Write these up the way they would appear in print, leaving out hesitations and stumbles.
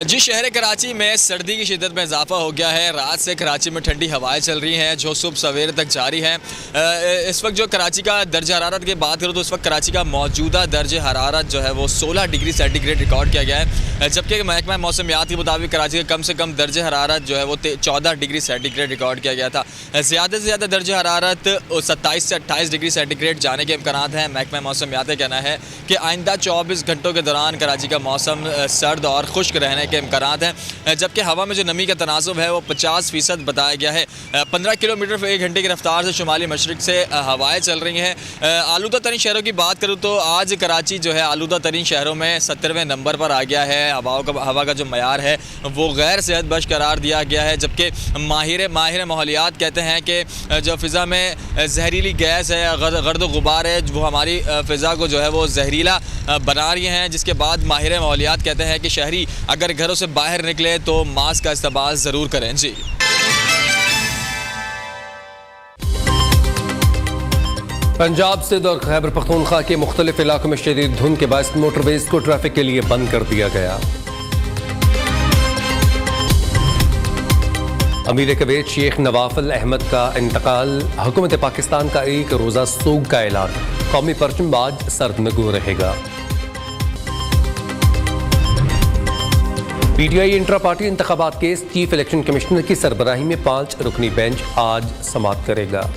جی شہر کراچی میں سردی کی شدت میں اضافہ ہو گیا ہے. رات سے کراچی میں ٹھنڈی ہوائیں چل رہی ہیں جو صبح سویرے تک جاری ہیں. اس وقت جو کراچی کا درجہ حرارت کی بات کروں تو اس وقت کراچی کا موجودہ درجہ حرارت جو ہے وہ 16 ڈگری سینٹی گریڈ ریکارڈ کیا گیا ہے، جبکہ محکمہ موسمیات کے مطابق کراچی کا کم سے کم درجہ حرارت جو ہے وہ 14 ڈگری سینٹی گریڈ ریکارڈ کیا گیا تھا. زیادہ سے زیادہ درجہ حرارت 27 سے 28 ڈگری سینٹی گریڈ جانے کے امکانات ہیں. محکمہ موسمیات کا کہنا ہے کہ آئندہ 24 گھنٹوں کے دوران کراچی کا موسم سرد اور خشک رہنے کے امکانات ہیں، جبکہ ہوا میں جو نمی کا تناسب ہے وہ 50% بتایا گیا ہے. 15 کلومیٹر فی گھنٹے کی رفتار سے شمالی مشرق سے ہوائیں چل رہی ہیں. آلودہ ترین شہروں کی بات کروں تو آج کراچی جو ہے آلودہ ترین شہروں میں 70ویں نمبر پر آ گیا ہے. ہوا کا جو معیار ہے وہ غیر صحت بخش قرار دیا گیا ہے، جبکہ ماہر ماحولیات کہتے ہیں کہ جو فضا میں زہریلی گیس ہے، گرد و غبار ہے، وہ ہماری فضا کو جو ہے وہ زہریلا بنا رہی ہیں، جس کے بعد ماہر ماحولیات کہتے ہیں کہ شہری اگر گھروں سے باہر نکلے تو ماسک کا استعمال ضرور کریں. جی پنجاب سے اور خیبر پختونخوا کے مختلف علاقوں میں شدید دھند کے باعث موٹر ویز کو ٹریفک کے لیے بند کر دیا گیا. امیر کویت شیخ نواف احمد کا انتقال، حکومت پاکستان کا ایک روزہ سوگ کا اعلان، قومی پرچم آج سرد نگو رہے گا. پی ٹی آئی انٹرا پارٹی انتخابات کیس، چیف الیکشن کمشنر کی سربراہی میں 5 رکنی بینچ آج سماعت کرے گا.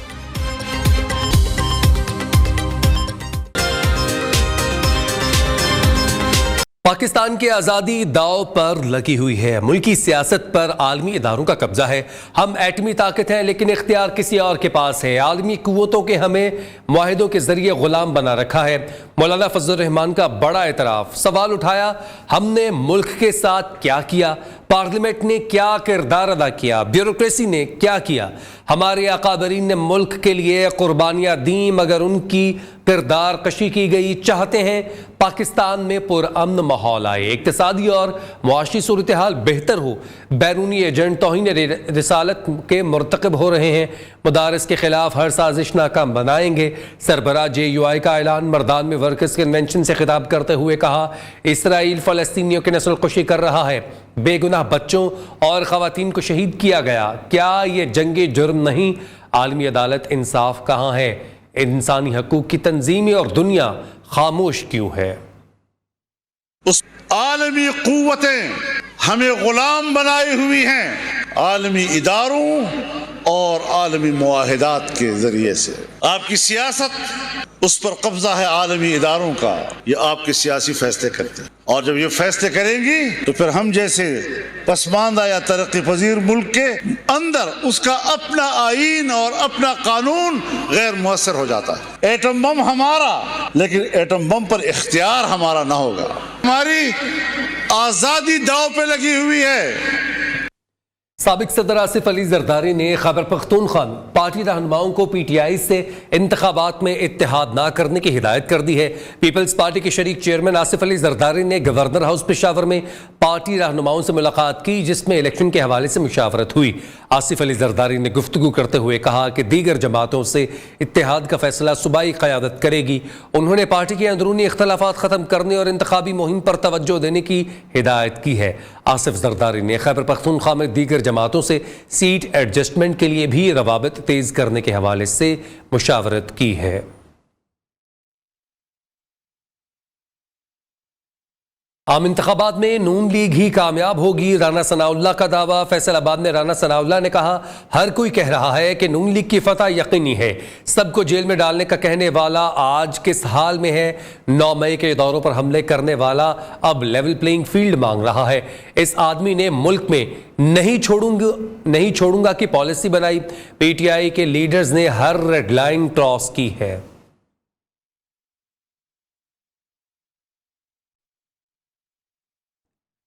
پاکستان کی آزادی داؤ پر لگی ہوئی ہے. ملکی سیاست پر عالمی اداروں کا قبضہ ہے. ہم ایٹمی طاقت ہیں لیکن اختیار کسی اور کے پاس ہے. عالمی قوتوں کے ہمیں معاہدوں کے ذریعے غلام بنا رکھا ہے. مولانا فضل الرحمان کا بڑا اعتراف. سوال اٹھایا، ہم نے ملک کے ساتھ کیا کیا؟ پارلیمنٹ نے کیا کردار ادا کیا؟ بیوروکریسی نے کیا کیا؟ ہمارے اکابرین نے ملک کے لیے قربانیاں دیں مگر ان کی کردار کشی کی گئی. چاہتے ہیں پاکستان میں پرامن ماحول آئے، اقتصادی اور معاشی صورتحال بہتر ہو. بیرونی ایجنٹ توہین رسالت کے مرتکب ہو رہے ہیں. مدارس کے خلاف ہر سازش ناکام بنائیں گے. سربراہ جے یو آئی کا اعلان. مردان میں ورکرز کنونشن سے خطاب کرتے ہوئے کہا، اسرائیل فلسطینیوں کی نسل کشی کر رہا ہے. بے گناہ بچوں اور خواتین کو شہید کیا گیا. کیا یہ جنگی جرم نہیں؟ عالمی عدالت انصاف کہاں ہے؟ انسانی حقوق کی تنظیمیں اور دنیا خاموش کیوں ہے؟ اس عالمی قوتیں ہمیں غلام بنائے ہوئی ہیں، عالمی اداروں اور عالمی معاہدات کے ذریعے سے. آپ کی سیاست، اس پر قبضہ ہے عالمی اداروں کا. یہ آپ کے سیاسی فیصلے کرتے ہیں، اور جب یہ فیصلے کریں گی تو پھر ہم جیسے پسماندہ یا ترقی پذیر ملک کے اندر اس کا اپنا آئین اور اپنا قانون غیر مؤثر ہو جاتا ہے. ایٹم بم ہمارا، لیکن ایٹم بم پر اختیار ہمارا نہ ہوگا. ہماری آزادی داؤ پہ لگی ہوئی ہے. سابق صدر آصف علی زرداری نے خیبر پختونخوا پارٹی رہنماؤں کو پی ٹی آئی سے انتخابات میں اتحاد نہ کرنے کی ہدایت کر دی ہے. پیپلز پارٹی کے شریک چیئرمین آصف علی زرداری نے گورنر ہاؤس پشاور میں پارٹی رہنماؤں سے ملاقات کی، جس میں الیکشن کے حوالے سے مشاورت ہوئی. آصف علی زرداری نے گفتگو کرتے ہوئے کہا کہ دیگر جماعتوں سے اتحاد کا فیصلہ صوبائی قیادت کرے گی. انہوں نے پارٹی کے اندرونی اختلافات ختم کرنے اور انتخابی مہم پر توجہ دینے کی ہدایت کی ہے. آصف زرداری نے خیبر پختونخوا میں دیگر جماعتوں سے سیٹ ایڈجسٹمنٹ کے لیے بھی روابط تیز کرنے کے حوالے سے مشاورت کی ہے. عام انتخابات میں نون لیگ ہی کامیاب ہوگی، رانا ثناء اللہ کا دعویٰ. فیصل آباد میں رانا ثناء اللہ نے کہا، ہر کوئی کہہ رہا ہے کہ نون لیگ کی فتح یقینی ہے. سب کو جیل میں ڈالنے کا کہنے والا آج کس حال میں ہے؟ 9 مئی کے اداروں پر حملے کرنے والا اب لیول پلینگ فیلڈ مانگ رہا ہے. اس آدمی نے ملک میں نہیں چھوڑوں گا کی پالیسی بنائی. پی ٹی آئی کے لیڈرز نے ہر ریڈ لائن کراس کی ہے.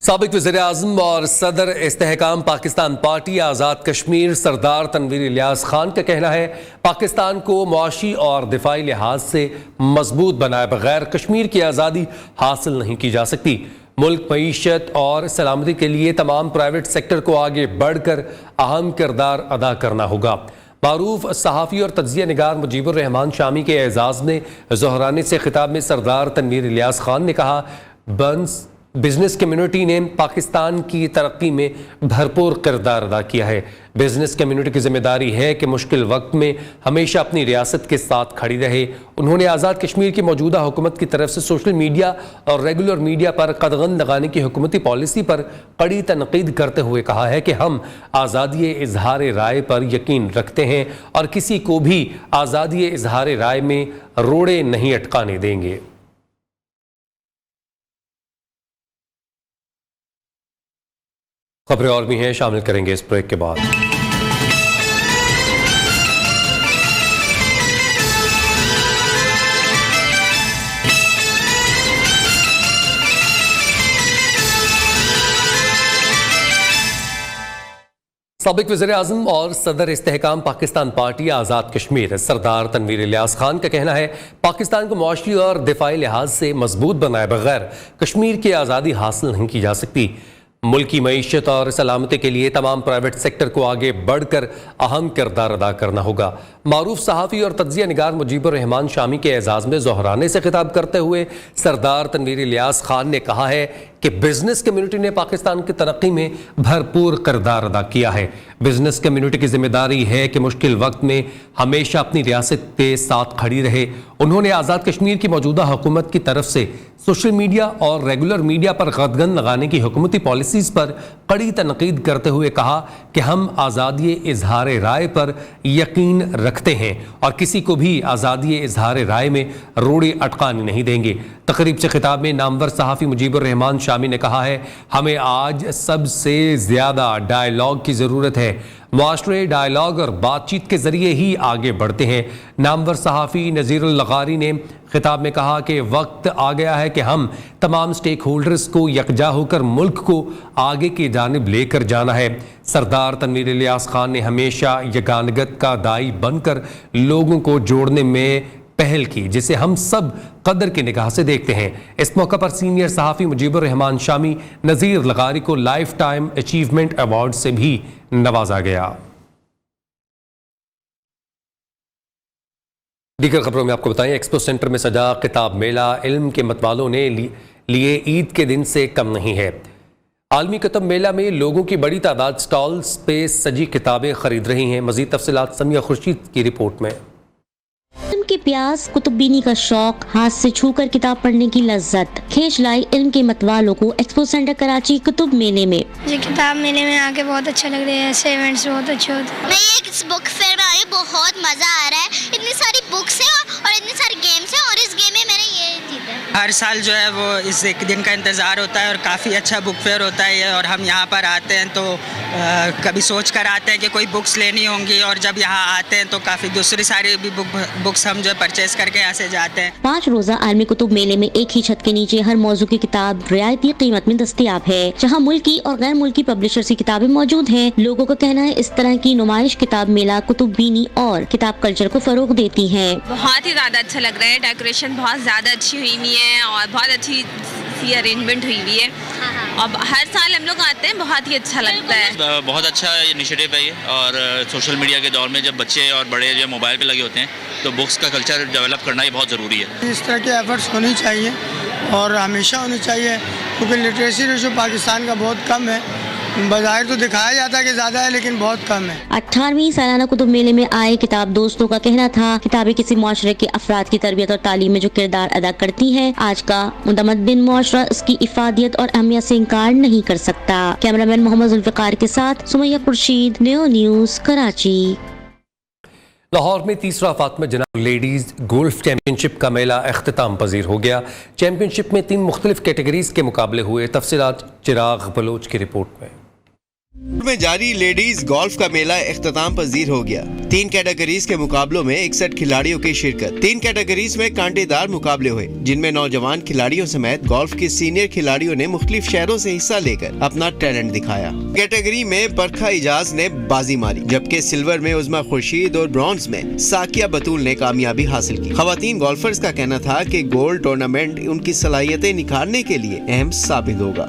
سابق وزیر اعظم اور صدر استحکام پاکستان پارٹی آزاد کشمیر سردار تنویر الیاس خان کا کہنا ہے، پاکستان کو معاشی اور دفاعی لحاظ سے مضبوط بنائے بغیر کشمیر کی آزادی حاصل نہیں کی جا سکتی. ملک معیشت اور سلامتی کے لیے تمام پرائیویٹ سیکٹر کو آگے بڑھ کر اہم کردار ادا کرنا ہوگا. معروف صحافی اور تجزیہ نگار مجیب الرحمان شامی کے اعزاز میں ظہرانے سے خطاب میں سردار تنویر الیاس خان نے کہا، بزنس کمیونٹی نے پاکستان کی ترقی میں بھرپور کردار ادا کیا ہے۔ بزنس کمیونٹی کی ذمہ داری ہے کہ مشکل وقت میں ہمیشہ اپنی ریاست کے ساتھ کھڑی رہے۔ انہوں نے آزاد کشمیر کی موجودہ حکومت کی طرف سے سوشل میڈیا اور ریگولر میڈیا پر قدغن لگانے کی حکومتی پالیسی پر کڑی تنقید کرتے ہوئے کہا ہے کہ ہم آزادی اظہار رائے پر یقین رکھتے ہیں اور کسی کو بھی آزادی اظہار رائے میں روڑے نہیں اٹکانے دیں گے۔ خبریں اور بھی ہیں، شامل کریں گے اس بریک کے بعد۔ سابق وزیر اعظم اور صدر استحکام پاکستان پارٹی آزاد کشمیر سردار تنویر الیاس خان کا کہنا ہے پاکستان کو معاشی اور دفاعی لحاظ سے مضبوط بنائے بغیر کشمیر کی آزادی حاصل نہیں کی جا سکتی۔ ملکی معیشت اور سلامتی کے لیے تمام پرائیویٹ سیکٹر کو آگے بڑھ کر اہم کردار ادا کرنا ہوگا۔ معروف صحافی اور تجزیہ نگار مجیب الرحمان شامی کے اعزاز میں ظہرانے سے خطاب کرتے ہوئے سردار تنویر الیاس خان نے کہا ہے کہ بزنس کمیونٹی نے پاکستان کی ترقی میں بھرپور کردار ادا کیا ہے۔ بزنس کمیونٹی کی ذمہ داری ہے کہ مشکل وقت میں ہمیشہ اپنی ریاست کے ساتھ کھڑی رہے۔ انہوں نے آزاد کشمیر کی موجودہ حکومت کی طرف سے سوشل میڈیا اور ریگولر میڈیا پر قدغن لگانے کی حکومتی پالیسیز پر کڑی تنقید کرتے ہوئے کہا کہ ہم آزادی اظہار رائے پر یقین رکھتے ہیں اور کسی کو بھی آزادی اظہار رائے میں روڑے اٹکانے نہیں دیں گے۔ تقریب سے خطاب میں نامور صحافی مجیب الرحمان شامی نے کہا ہے ہمیں آج سب سے زیادہ ڈائیلاگ کی ضرورت ہے۔ معاشرے ڈائیلاگ اور بات چیت کے ذریعے ہی آگے بڑھتے ہیں۔ نامور صحافی نذیر الغاری نے خطاب میں کہا کہ وقت آ گیا ہے کہ ہم تمام سٹیک ہولڈرز کو یکجا ہو کر ملک کو آگے کی جانب لے کر جانا ہے۔ سردار تنویر الیاس خان نے ہمیشہ یگانگت کا دائی بن کر لوگوں کو جوڑنے میں پہل کی جسے ہم سب قدر کی نگاہ سے دیکھتے ہیں۔ اس موقع پر سینئر صحافی مجیب الرحمان شامی نذیر لغاری کو لائف ٹائم اچیومنٹ ایوارڈ سے بھی نوازا گیا۔ دیگر خبروں میں آپ کو بتائیں ایکسپو سینٹر میں سجا کتاب میلہ علم کے متوالوں نے لیے عید کے دن سے کم نہیں ہے۔ عالمی کتب میلہ میں لوگوں کی بڑی تعداد سٹالز پہ سجی کتابیں خرید رہی ہیں۔ مزید تفصیلات سمیہ خورشید کی رپورٹ میں۔ علم کے پیاس، کتب بینی کا شوق، ہاتھ سے چھو کر کتاب پڑھنے کی لذت کھینچ لائی علم کے متوالوں کو ایکسپو سینٹر کراچی کتب میلے میں۔ مجھے کتاب میلے میں آ کے بہت اچھا لگ رہا ہے، ایسے ایونٹس بہت اچھے ہوتے ہیں۔ میں یہ بک فیئر میں آئی، بہت مزہ آ رہا ہے، اتنی ساری بکس ہیں اور اتنے سارے گیمس ہیں اور اس گیم میں میں نے یہ جیتا ہے۔ ہر سال جو ہے وہ اس ایک دن کا انتظار ہوتا ہے اور کافی اچھا بک فیئر ہوتا ہے اور ہم یہاں پر آتے ہیں تو کبھی سوچ کر آتے ہیں کہ کوئی بکس لینی ہوں گی اور جب یہاں آتے ہیں تو کافی دوسری ساری بھی بکس ہم جو پرچیز کر کے یہاں سے جاتے ہیں۔ 5 روزہ عالمی کتب میلے میں ایک ہی چھت کے نیچے ہر موضوع کی کتاب رعایتی قیمت میں دستیاب ہے، جہاں ملکی اور غیر ملکی پبلشرز کی کتابیں موجود ہیں۔ لوگوں کا کہنا ہے اس طرح کی نمائش کتاب میلہ کتب بینی اور کتاب کلچر کو فروغ دیتی ہیں۔ بہت ہی زیادہ اچھا لگ رہا ہے، ڈیکوریشن بہت زیادہ اچھی ہوئی ہوئی ہے اور بہت اچھی سی ارینجمنٹ ہوئی ہوئی ہے۔ اب ہر سال ہم لوگ آتے ہیں، بہت ہی اچھا لگتا ہے۔ بہت اچھا انیشیٹو ہے یہ، اور سوشل میڈیا کے دور میں جب بچے اور بڑے جو موبائل پہ لگے ہوتے ہیں تو بکس کا کلچر ڈیولپ کرنا یہ بہت ضروری ہے۔ اس طرح کے ایفرٹس ہونی چاہیے اور ہمیشہ ہونی چاہیے، کیونکہ لٹریسی ریشو پاکستان کا بہت کم ہے۔ بظاہر تو دکھایا جاتا ہے کہ زیادہ ہے لیکن بہت کم ہے۔ 18ویں سالانہ کتب میلے میں آئے کتاب دوستوں کا کہنا تھا کتابیں کسی معاشرے کے افراد کی تربیت اور تعلیم میں جو کردار ادا کرتی ہیں، آج کا متمدن معاشرہ اس کی افادیت اور اہمیت سے انکار نہیں کر سکتا۔ کیمرہ مین محمد ذوالفقار کے ساتھ سمیہ خورشید، نیو نیوز، کراچی۔ لاہور میں تیسرا فاطمہ جناب لیڈیز گولف چیمپئن شپ کا میلہ اختتام پذیر ہو گیا۔ چیمپئن شپ میں 3 مختلف کیٹیگریز کے مقابلے ہوئے۔ تفصیلات چراغ بلوچ کی رپورٹ میں۔ میں جاری لیڈیز گولف کا میلہ اختتام پذیر ہو گیا۔ 3 کیٹیگریز کے مقابلوں میں 61 کھلاڑیوں کی شرکت۔ 3 کیٹیگریز میں کانٹے دار مقابلے ہوئے، جن میں نوجوان کھلاڑیوں سمیت گولف کے سینئر کھلاڑیوں نے مختلف شہروں سے حصہ لے کر اپنا ٹیلنٹ دکھایا۔ کیٹیگری میں برکھا اجاز نے بازی ماری، جبکہ سلور میں عظمیٰ خورشید اور برونز میں ساکیہ بطول نے کامیابی حاصل کی۔ خواتین گولفرز کا کہنا تھا کہ گولڈ ٹورنامنٹ ان کی صلاحیتیں نکھارنے کے لیے اہم ثابت ہوگا۔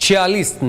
46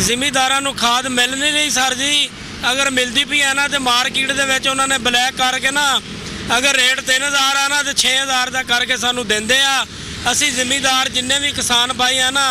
ਜ਼ਿਮੀਦਾਰਾਂ ਨੂੰ ਖਾਦ ਮਿਲਣੀ ਨਹੀਂ ਸਰ ਜੀ, ਅਗਰ ਮਿਲਦੀ ਵੀ ਹੈ ਨਾ ਤੇ ਮਾਰਕੀਟ ਦੇ ਵਿੱਚ ਉਹਨਾਂ ਨੇ ਬਲੈਕ ਕਰਕੇ ਨਾ, ਅਗਰ ਰੇਟ 3000 ਆ ਨਾ ਤੇ 6000 ਦਾ ਕਰਕੇ ਸਾਨੂੰ ਦਿੰਦੇ ਆ। ਅਸੀਂ ਜ਼ਿਮੀਦਾਰ ਜਿੰਨੇ ਵੀ ਕਿਸਾਨ ਭਾਈ ਆ ਨਾ